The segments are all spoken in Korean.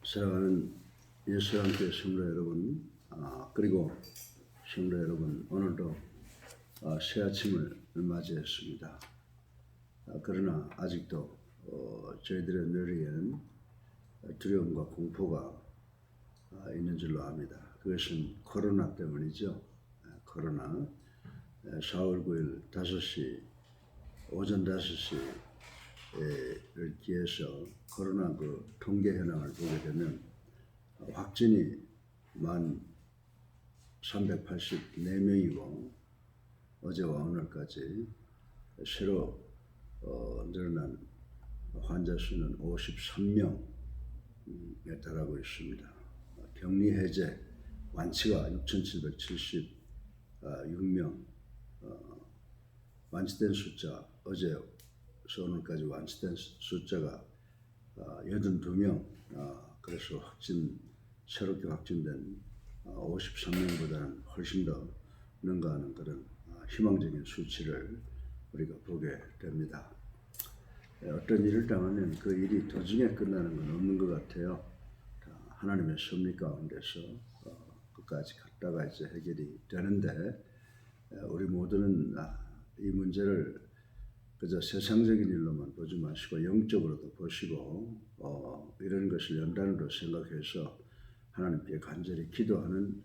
사랑하는 예수와 함께 성도 여러분, 그리고 성도 여러분, 오늘도 새 아침을 맞이했습니다. 그러나 아직도 저희들의 뇌리에는 두려움과 공포가 있는 줄로 압니다. 그것은 코로나 때문이죠. 코로나 4월 9일 5시 오전 5시를 기해서 코로나 통계 현황을 보게 되면 확진이 1,384명이고 어제와 오늘까지 새로 늘어난 환자 수는 53명에 달하고 있습니다. 격리 해제 완치가 6,776명, 완치된 숫자 어제서 오늘까지 완치된 숫자가 82명, 그래서 새롭게 확진된 53명보다는 훨씬 더 능가하는 그런 희망적인 수치를 우리가 보게 됩니다. 어떤 일을 당하면 그 일이 도중에 끝나는 건 없는 것 같아요. 하나님의 섭리 가운데서 끝까지 갔다가 이제 해결이 되는데, 우리 모두는 이 문제를 그저 세상적인 일로만 보지 마시고 영적으로도 보시고 이런 것을 연단으로 생각해서 하나님께 간절히 기도하는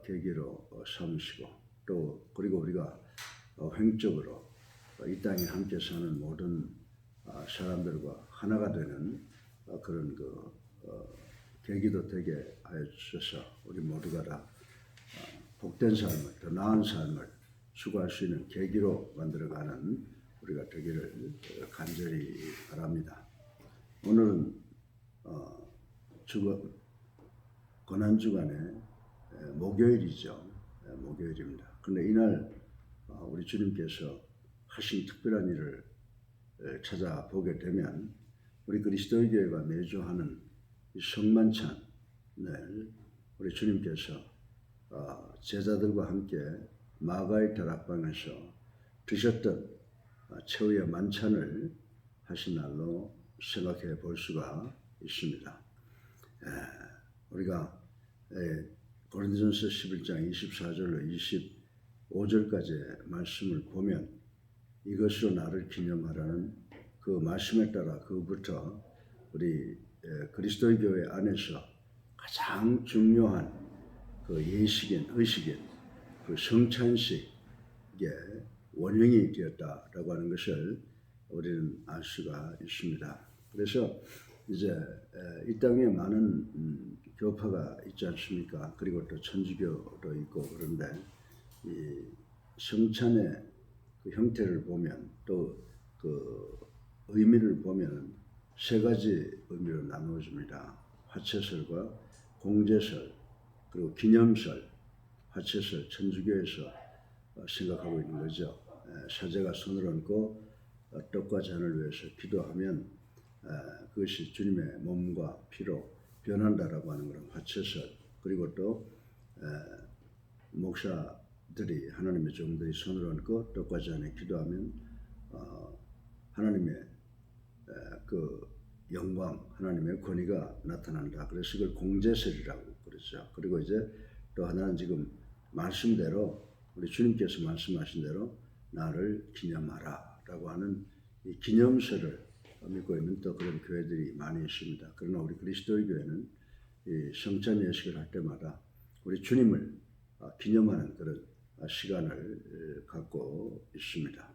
계기로 삼으시고, 또 그리고 우리가 횡적으로 이 땅에 함께 사는 모든 사람들과 하나가 되는 그런 계기도 되게 하여 주셔서 우리 모두가 다 복된 삶을, 더 나은 삶을 추구할 수 있는 계기로 만들어가는 우리가 되기를 간절히 바랍니다. 오늘은 고난주간의 목요일이죠. 목요일입니다. 그런데 이날 우리 주님께서 하신 특별한 일을 찾아보게 되면 우리 그리스도의 교회가 매주 하는 이 성만찬을 우리 주님께서 제자들과 함께 마가의 다락방에서 드셨던 최후의 만찬을 하신 날로 생각해 볼 수가 있습니다. 우리가 고린도전서 11장 24절로 25절까지의 말씀을 보면 이것으로 나를 기념하라는 그 말씀에 따라 그부터 우리 그리스도의 교회 안에서 가장 중요한 그 예식인, 의식인 그 성찬식의 원형이 되었다라고 하는 것을 우리는 알 수가 있습니다. 그래서 이제 이 땅에 많은 교파가 있지 않습니까? 그리고 또 천주교도 있고, 그런데 이 성찬의 그 형태를 보면, 또 그 의미를 보면 세 가지 의미로 나누어집니다. 화채설과 공제설, 그리고 기념설. 화채설, 천주교에서 생각하고 있는 거죠. 사제가 손을 얹고 떡과 잔을 위해서 기도하면 그것이 주님의 몸과 피로 변한다라고 하는 그런 화채설. 그리고 또 목사들이, 하나님의 종들이 손을 얹고 떡과 잔에 기도하면 하나님의 그 영광, 하나님의 권위가 나타난다. 그래서 이걸 공제설이라고 그러죠. 그리고 이제 또 하나는 지금 말씀대로, 우리 주님께서 말씀하신 대로 나를 기념하라 라고 하는 이 기념설을 믿고 있는 또 그런 교회들이 많이 있습니다. 그러나 우리 그리스도의 교회는 이 성찬 예식을 할 때마다 우리 주님을 기념하는 그런 시간을 갖고 있습니다.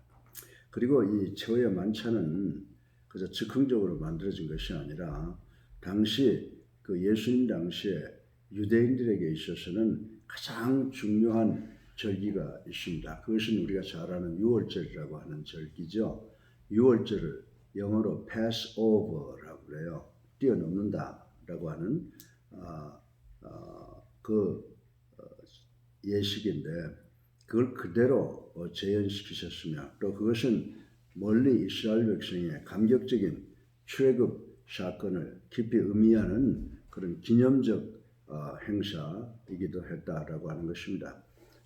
그리고 이 최후의 만찬은 그저 즉흥적으로 만들어진 것이 아니라 당시 그 예수님 당시에 유대인들에게 있어서는 가장 중요한 절기가 있습니다. 그것은 우리가 잘 아는 유월절이라고 하는 절기죠. 유월절을 영어로 Passover라고 그래요. 뛰어넘는다라고 하는 예식인데, 그걸 그대로 재현시키셨으며, 또 그것은 멀리 이스라엘 백성의 감격적인 출애굽 사건을 깊이 의미하는 그런 기념적 행사이기도 했다라고 하는 것입니다.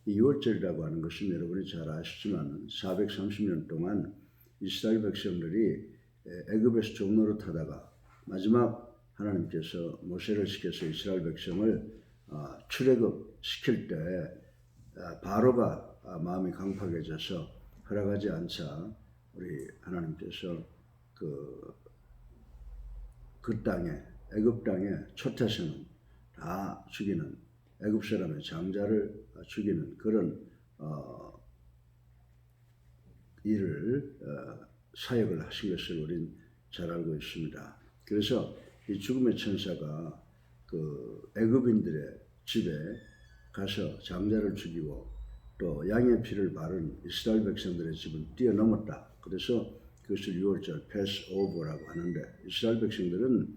이 유월절이라고 하는 것은 여러분이 잘 아시지만 430년 동안 이스라엘 백성들이 애굽에서 종노릇하다가 마지막 하나님께서 모세를 시켜서 이스라엘 백성을 출애굽시킬 때 바로가 마음이 강팍해져서 허락하지 않자 우리 하나님께서 그 땅에 애굽 땅에 초태생은 다 죽이는 애굽 사람의 장자를 죽이는 그런 일을 사역을 하신 것을 우린 잘 알고 있습니다. 그래서 이 죽음의 천사가 그 애굽인들의 집에 가서 장자를 죽이고 또 양의 피를 바른 이스라엘 백성들의 집을 뛰어넘었다. 그래서 그것을 6월절 패스오버라고 하는데 이스라엘 백성들은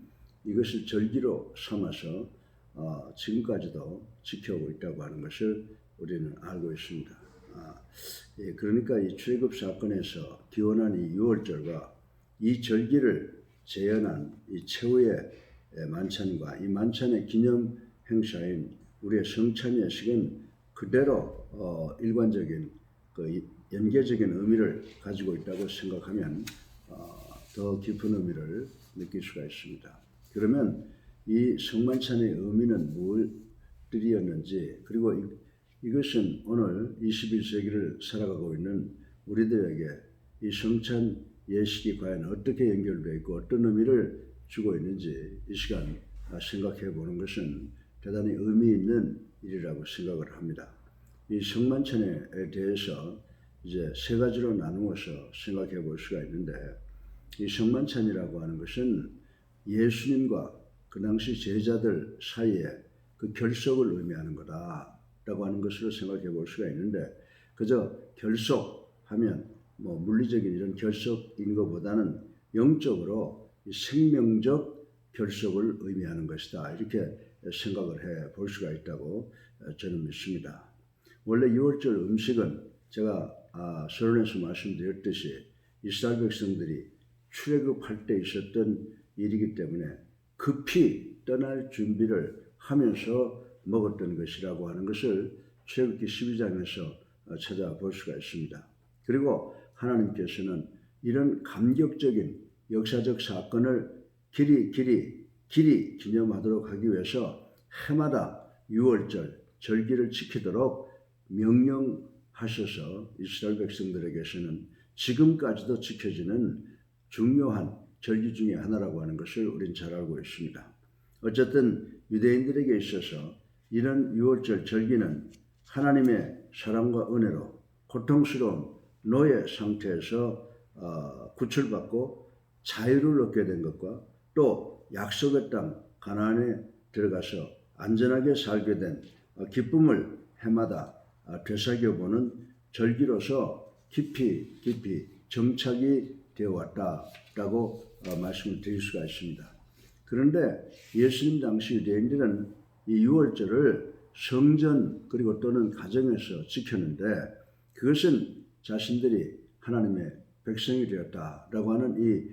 이것을 절기로 삼아서 지금까지도 지켜오고 있다고 하는 것을 우리는 알고 있습니다. 그러니까 이 출애굽 사건에서 기원한 이 6월절과 이 절기를 재현한 이 최후의 만찬과 이 만찬의 기념 행사인 우리의 성찬 예식은 그대로 일관적인 그 연계적인 의미를 가지고 있다고 생각하면 더 깊은 의미를 느낄 수가 있습니다. 그러면 이 성만찬의 의미는 무엇들이었는지 그리고 이것은 오늘 21세기를 살아가고 있는 우리들에게 이 성찬 예식이 과연 어떻게 연결되어 있고 어떤 의미를 주고 있는지 이 시간 생각해 보는 것은 대단히 의미 있는 일이라고 생각을 합니다. 이 성만찬에 대해서 이제 세 가지로 나누어서 생각해 볼 수가 있는데 이 성만찬이라고 하는 것은 예수님과 그 당시 제자들 사이에 그 결속을 의미하는 거다라고 하는 것으로 생각해 볼 수가 있는데 그저 결속하면 뭐 물리적인 이런 결속인 것보다는 영적으로 생명적 결속을 의미하는 것이다 이렇게 생각을 해 볼 수가 있다고 저는 믿습니다. 원래 6월절 음식은 제가 서론에서 말씀드렸듯이 이스라엘 백성들이 출애굽할 때 있었던 일이기 때문에 급히 떠날 준비를 하면서 먹었던 것이라고 하는 것을 출애굽기 12장에서 찾아볼 수가 있습니다. 그리고 하나님께서는 이런 감격적인 역사적 사건을 길이 기념하도록 하기 위해서 해마다 6월절 절기를 지키도록 명령하셔서 이스라엘 백성들에게서는 지금까지도 지켜지는 중요한 절기 중에 하나라고 하는 것을 우린 잘 알고 있습니다. 어쨌든 유대인들에게 있어서 이런 6월절 절기는 하나님의 사랑과 은혜로 고통스러운 노예 상태에서 구출받고 자유를 얻게 된 것과 또 약속의 땅 가나안에 들어가서 안전하게 살게 된 기쁨을 해마다 되새겨보는 절기로서 깊이 정착이 되어 왔다라고 말씀을 드릴 수가 있습니다. 그런데 예수님 당시 유대인들은 이 6월절을 성전 그리고 또는 가정에서 지켰는데 그것은 자신들이 하나님의 백성이 되었다라고 하는 이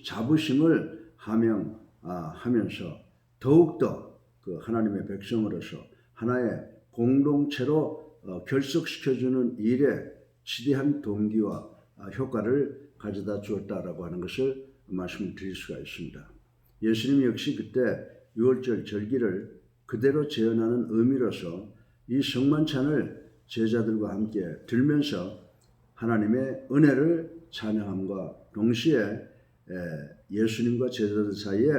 자부심을 하면서 더욱더 그 하나님의 백성으로서 하나의 공동체로 결속시켜주는 일에 지대한 동기와 효과를 가져다 주었다라고 하는 것을 말씀을 드릴 수가 있습니다. 예수님 역시 그때 6월절 절기를 그대로 재현하는 의미로서 이 성만찬을 제자들과 함께 들면서 하나님의 은혜를 찬양함과 동시에 예수님과 제자들 사이에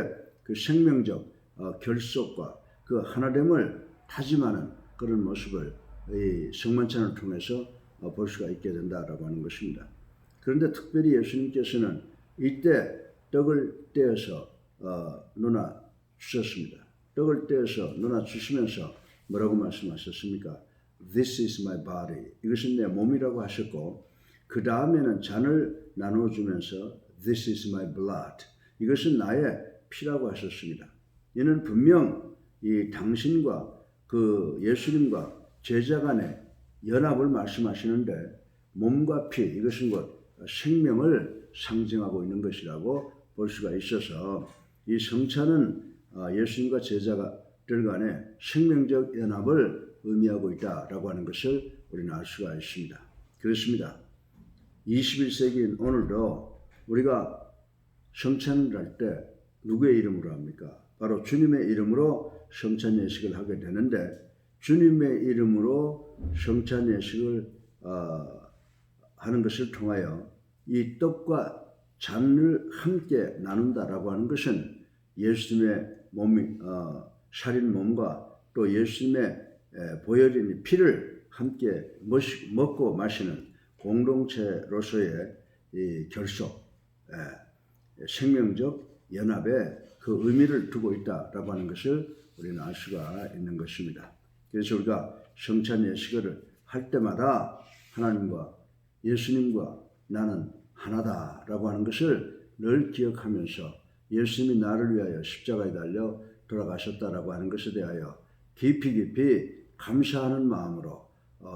그 생명적 결속과 그 하나됨을 다짐하는 그런 모습을 이 성만찬을 통해서 볼 수가 있게 된다라고 하는 것입니다. 그런데 특별히 예수님께서는 이때 떡을 떼어서 놓아 주셨습니다. 떡을 떼어서 놓아 주시면서 뭐라고 말씀하셨습니까? This is my body. 이것은 내 몸이라고 하셨고 그 다음에는 잔을 나눠주면서 This is my blood. 이것은 나의 피라고 하셨습니다. 이는 분명 이 당신과 그 예수님과 제자 간의 연합을 말씀하시는데 몸과 피 이것은 곧 생명을 상징하고 있는 것이라고 볼 수가 있어서 이 성찬은 예수님과 제자들 간의 생명적 연합을 의미하고 있다라고 하는 것을 우리는 알 수가 있습니다. 그렇습니다. 21세기인 오늘도 우리가 성찬을 할 때 누구의 이름으로 합니까? 바로 주님의 이름으로 성찬 예식을 하게 되는데 주님의 이름으로 성찬 예식을 하는 것을 통하여 이 떡과 잔을 함께 나눈다라고 하는 것은 예수님의 몸이 살인 몸과 또 예수님의 보혈인 피를 함께 먹고 마시는 공동체로서의 이 결속, 생명적 연합에 그 의미를 두고 있다라고 하는 것을 우리는 알 수가 있는 것입니다. 그래서 우리가 성찬 예식을 할 때마다 하나님과 예수님과 나는 하나다라고 하는 것을 늘 기억하면서 예수님이 나를 위하여 십자가에 달려 돌아가셨다라고 하는 것에 대하여 깊이 감사하는 마음으로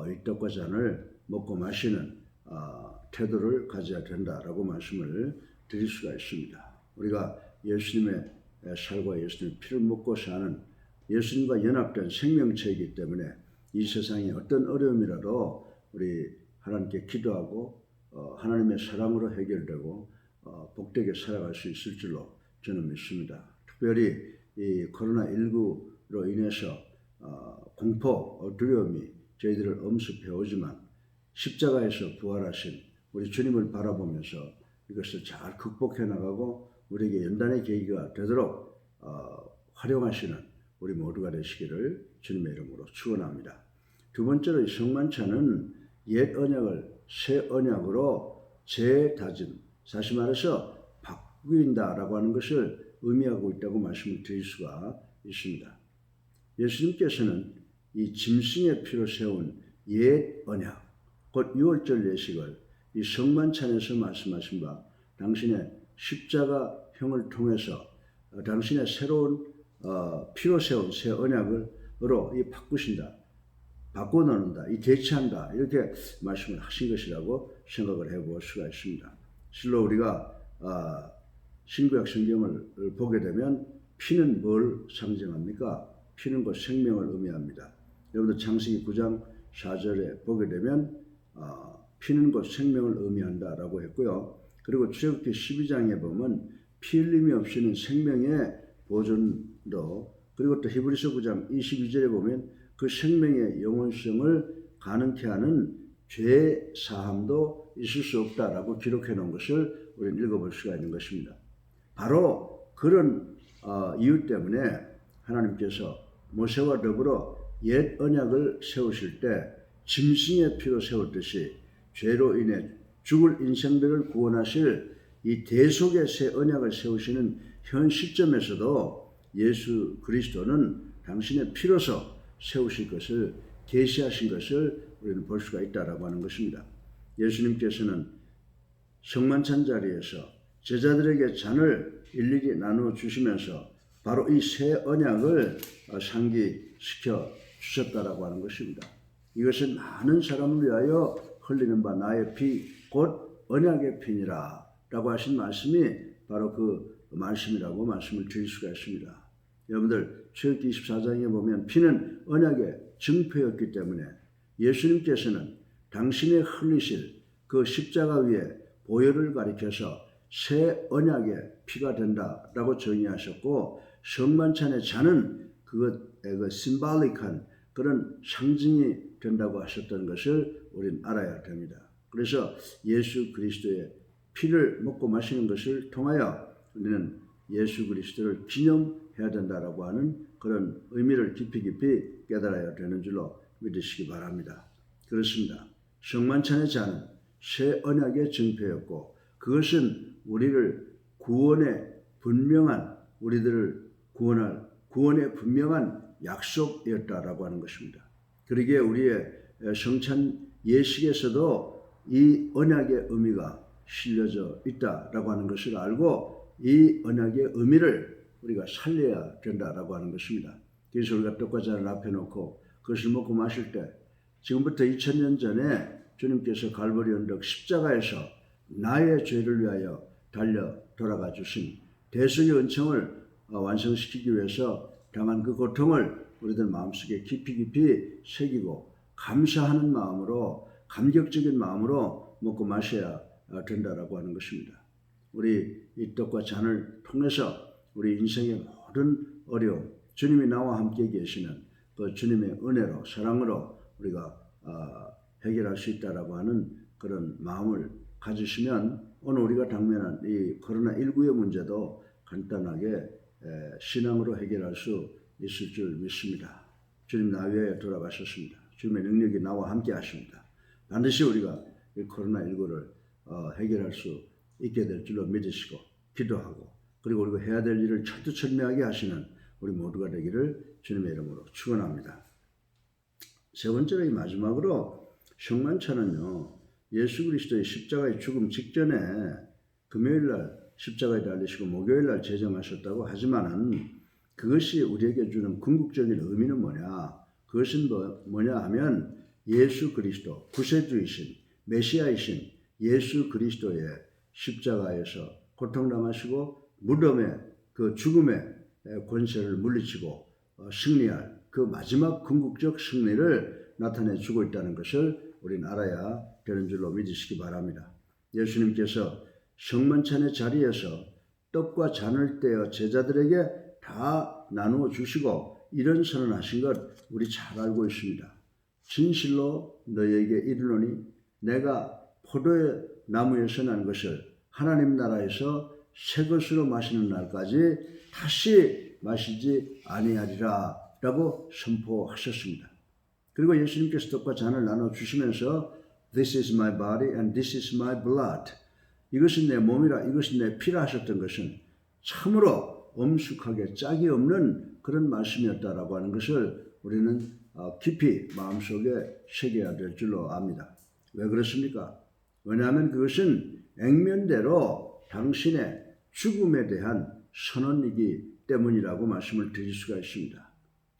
이 떡과 잔을 먹고 마시는 태도를 가져야 된다라고 말씀을 드릴 수가 있습니다. 우리가 예수님의 살과 예수님의 피를 먹고 사는 예수님과 연합된 생명체이기 때문에 이 세상에 어떤 어려움이라도 우리 하나님께 기도하고 하나님의 사랑으로 해결되고 복되게 살아갈 수 있을 줄로 저는 믿습니다. 특별히 이 코로나19로 인해서 공포, 두려움이 저희들을 엄습해 오지만 십자가에서 부활하신 우리 주님을 바라보면서 이것을 잘 극복해 나가고 우리에게 연단의 계기가 되도록 활용하시는 우리 모두가 되시기를 주님의 이름으로 축원합니다. 두 번째로 이 성만찬은 옛 언약을 새 언약으로 재다짐, 다시 말해서 바뀐다라고 하는 것을 의미하고 있다고 말씀을 드릴 수가 있습니다. 예수님께서는 이 짐승의 피로 세운 옛 언약, 곧 유월절 예식을 이 성만찬에서 말씀하신 바 당신의 십자가형을 통해서 당신의 새로운 피로 세운 새 언약으로 이 바꾸신다, 바꿔놓는다, 이 대체한다 이렇게 말씀을 하신 것이라고 생각을 해볼 수가 있습니다. 실로 우리가 신구약 성경을 보게 되면 피는 뭘 상징합니까? 피는 곧 생명을 의미합니다. 여러분들 창세기 9장 4절에 보게 되면 피는 곧 생명을 의미한다라고 했고요. 그리고 출애굽기 12장에 보면 피 흘림이 없이는 생명의 보존도, 그리고 또 히브리서 9장 22절에 보면 그 생명의 영원성을 가능케 하는 죄 사함도 있을 수 없다라고 기록해 놓은 것을 우리는 읽어볼 수가 있는 것입니다. 바로 그런 이유 때문에 하나님께서 모세와 더불어 옛 언약을 세우실 때 짐승의 피로 세웠듯이 죄로 인해 죽을 인생들을 구원하실 이 대속의 새 언약을 세우시는 현 시점에서도 예수 그리스도는 당신의 피로서 세우실 것을 계시하신 것을 우리는 볼 수가 있다라고 하는 것입니다. 예수님께서는 성만찬 자리에서 제자들에게 잔을 일일이 나누어 주시면서 바로 이 새 언약을 상기시켜 주셨다라고 하는 것입니다. 이것은 많은 사람을 위하여 흘리는 바 나의 피 곧 언약의 피니라 라고 하신 말씀이 바로 그 말씀이라고 말씀을 드릴 수가 있습니다. 여러분들 출애굽기 24장에 보면 피는 언약의 증표였기 때문에 예수님께서는 당신의 흘리실 그 십자가 위에 보혈을 가리켜서 새 언약의 피가 된다라고 정의하셨고, 성만찬의 잔은 그것의 심발릭한 그런 상징이 된다고 하셨던 것을 우리는 알아야 됩니다. 그래서 예수 그리스도의 피를 먹고 마시는 것을 통하여 우리는 예수 그리스도를 기념해야 된다라고 하는 그런 의미를 깊이 깨달아야 되는 줄로 믿으시기 바랍니다. 그렇습니다. 성만찬의 잔은 새 언약의 증표였고 그것은 우리를 구원의 분명한, 우리들을 구원할 구원의 분명한 약속이었다라고 하는 것입니다. 그러기에 우리의 성찬 예식에서도 이 언약의 의미가 실려져 있다라고 하는 것을 알고 이 언약의 의미를 우리가 살려야 된다라고 하는 것입니다. 그래서 우리가 떡과 잔을 앞에 놓고 그것을 먹고 마실 때 지금부터 2000년 전에 주님께서 갈보리 언덕 십자가에서 나의 죄를 위하여 달려 돌아가 주신 대속의 은총을 완성시키기 위해서 당한 그 고통을 우리들 마음속에 깊이 새기고 감사하는 마음으로, 감격적인 마음으로 먹고 마셔야 된다라고 하는 것입니다. 우리 이 떡과 잔을 통해서 우리 인생의 모든 어려움, 주님이 나와 함께 계시는 그 주님의 은혜로 사랑으로 우리가 해결할 수 있다라고 하는 그런 마음을 가지시면 오늘 우리가 당면한 이 코로나19의 문제도 간단하게 신앙으로 해결할 수 있을 줄 믿습니다. 주님 나 위에 돌아가셨습니다. 주님의 능력이 나와 함께 하십니다. 반드시 우리가 이 코로나19를 해결할 수 있게 될 줄로 믿으시고 기도하고 그리고 우리가 해야 될 일을 철두철미하게 하시는 우리 모두가 되기를 주님의 이름으로 축원합니다. 세 번째로 이 마지막으로 성만찬은요, 예수 그리스도의 십자가의 죽음 직전에 금요일날 십자가에 달리시고 목요일날 제정하셨다고 하지만은 그것이 우리에게 주는 궁극적인 의미는 뭐냐? 그것은 뭐냐 하면 예수 그리스도 구세주이신 메시아이신 예수 그리스도의 십자가에서 고통당하시고 무덤의 그 죽음의 권세를 물리치고 승리할 그 마지막 궁극적 승리를 나타내 주고 있다는 것을 우리는 알아야 되는 줄로 믿으시기 바랍니다. 예수님께서 성만찬의 자리에서 떡과 잔을 떼어 제자들에게 다 나누어 주시고 이런 선언하신 것 우리 잘 알고 있습니다. 진실로 너희에게 이르노니 내가 포도의 나무에서 난 것을 하나님 나라에서 새 것으로 마시는 날까지 다시 마시지 아니하리라 라고 선포하셨습니다. 그리고 예수님께서 떡과 잔을 나눠 주시면서 This is my body and this is my blood. 이것은 내 몸이라 이것은 내 피라 하셨던 것은 참으로 엄숙하게 짝이 없는 그런 말씀이었다라고 하는 것을 우리는 깊이 마음속에 새겨야 될 줄로 압니다. 왜 그렇습니까? 왜냐하면 그것은 액면대로 당신의 죽음에 대한 선언이기 때문이라고 말씀을 드릴 수가 있습니다.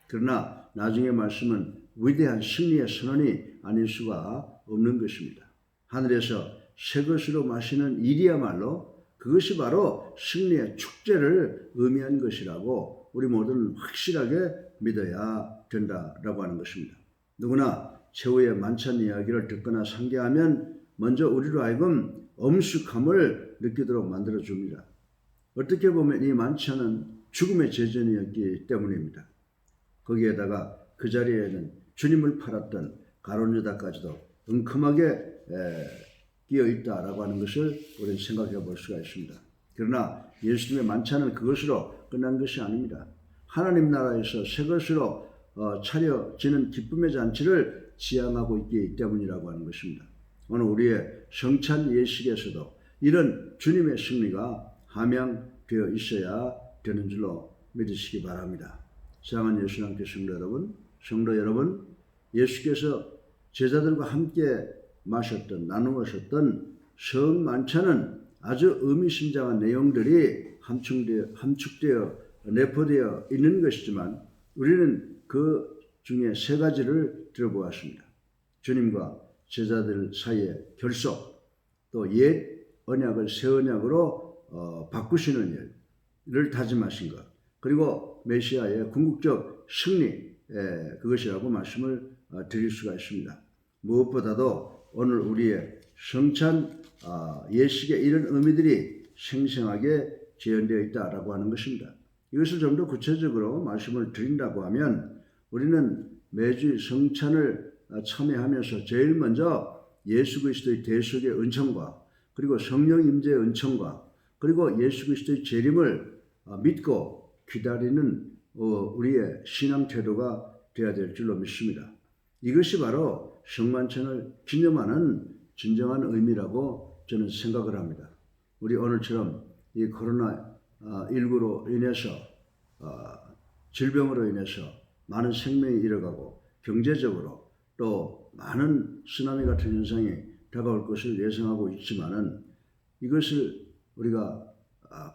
그러나 나중에 말씀은 위대한 승리의 선언이 아닐 수가 없는 것입니다. 하늘에서 새 것으로 마시는 일이야말로 그것이 바로 승리의 축제를 의미한 것이라고 우리 모두는 확실하게 믿어야 된다라고 하는 것입니다. 누구나 최후의 만찬 이야기를 듣거나 상기하면 먼저 우리로 하여금 엄숙함을 느끼도록 만들어줍니다. 어떻게 보면 이 만찬은 죽음의 제전이었기 때문입니다. 거기에다가 그 자리에는 주님을 팔았던 가룟 유다까지도 은큼하게 끼어 있다라고 하는 것을 우리는 생각해 볼 수가 있습니다. 그러나 예수님의 만찬은 그것으로 끝난 것이 아닙니다. 하나님 나라에서 새 것으로 차려지는 기쁨의 잔치를 지향하고 있기 때문이라고 하는 것입니다. 오늘 우리의 성찬 예식에서도 이런 주님의 승리가 함양되어 있어야 되는 줄로 믿으시기 바랍니다. 사랑하는 예수님께 성도 여러분, 예수께서 제자들과 함께 나누셨던 성만찬은 아주 의미심장한 내용들이 함축되어 내포되어 있는 것이지만 우리는 그 중에 세 가지를 들어보았습니다. 주님과 제자들 사이의 결속, 또 옛 언약을 새 언약으로 바꾸시는 일을 다짐하신 것, 그리고 메시아의 궁극적 승리, 그것이라고 말씀을 드릴 수가 있습니다. 무엇보다도 오늘 우리의 성찬 예식의 이런 의미들이 생생하게 재현되어 있다라고 하는 것입니다. 이것을 좀 더 구체적으로 말씀을 드린다고 하면 우리는 매주 성찬을 참여하면서 제일 먼저 예수 그리스도의 대속의 은총과 그리고 성령 임재의 은총과 그리고 예수 그리스도의 재림을 믿고 기다리는 우리의 신앙 태도가 되어야 될 줄로 믿습니다. 이것이 바로 성만찬을 기념하는 진정한 의미라고 저는 생각을 합니다. 우리 오늘처럼 이 코로나19로 인해서 질병으로 인해서 많은 생명이 잃어가고 경제적으로 또 많은 쓰나미 같은 현상이 다가올 것을 예상하고 있지만은 이것을 우리가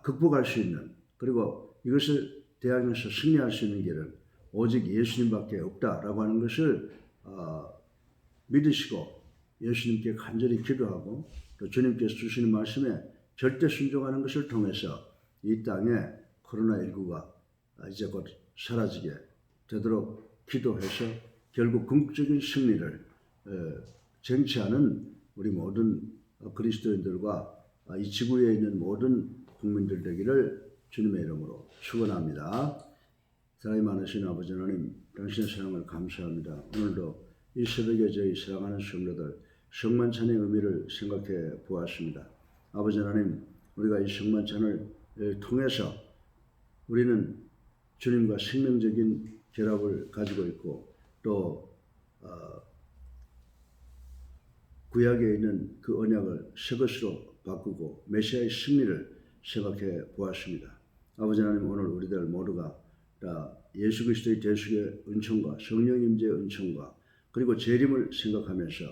극복할 수 있는 그리고 이것을 대항해서 승리할 수 있는 길은 오직 예수님밖에 없다라고 하는 것을 믿으시고 예수님께 간절히 기도하고 또 주님께서 주시는 말씀에 절대 순종하는 것을 통해서 이 땅에 코로나19가 이제 곧 사라지게 되도록 기도해서 결국 궁극적인 승리를 쟁취하는 우리 모든 그리스도인들과 이 지구에 있는 모든 국민들 되기를 주님의 이름으로 축원합니다. 사랑이 많으신 아버지 하나님, 당신의 사랑을 감사합니다. 오늘도 이 새벽에 저희 사랑하는 성도들 성만찬의 의미를 생각해 보았습니다. 아버지 하나님, 우리가 이 성만찬을 통해서 우리는 주님과 생명적인 결합을 가지고 있고 또 구약에 있는 그 언약을 새 것으로 바꾸고 메시아의 승리를 생각해 보았습니다. 아버지 하나님, 오늘 우리들 모두가 다 예수 그리스도의 대속의 은총과 성령 임재의 은총과 그리고 재림을 생각하면서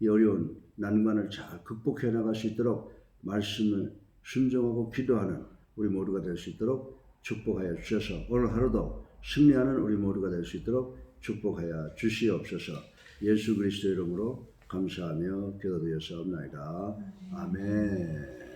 이 어려운 난관을 잘 극복해 나갈 수 있도록 말씀을 순종하고 기도하는 우리 모두가 될 수 있도록 축복하여 주셔서 오늘 하루도 승리하는 우리 모두가 될 수 있도록 축복하여 주시옵소서. 예수 그리스도 이름으로 감사하며 기도드렸사옵나이다. 아멘.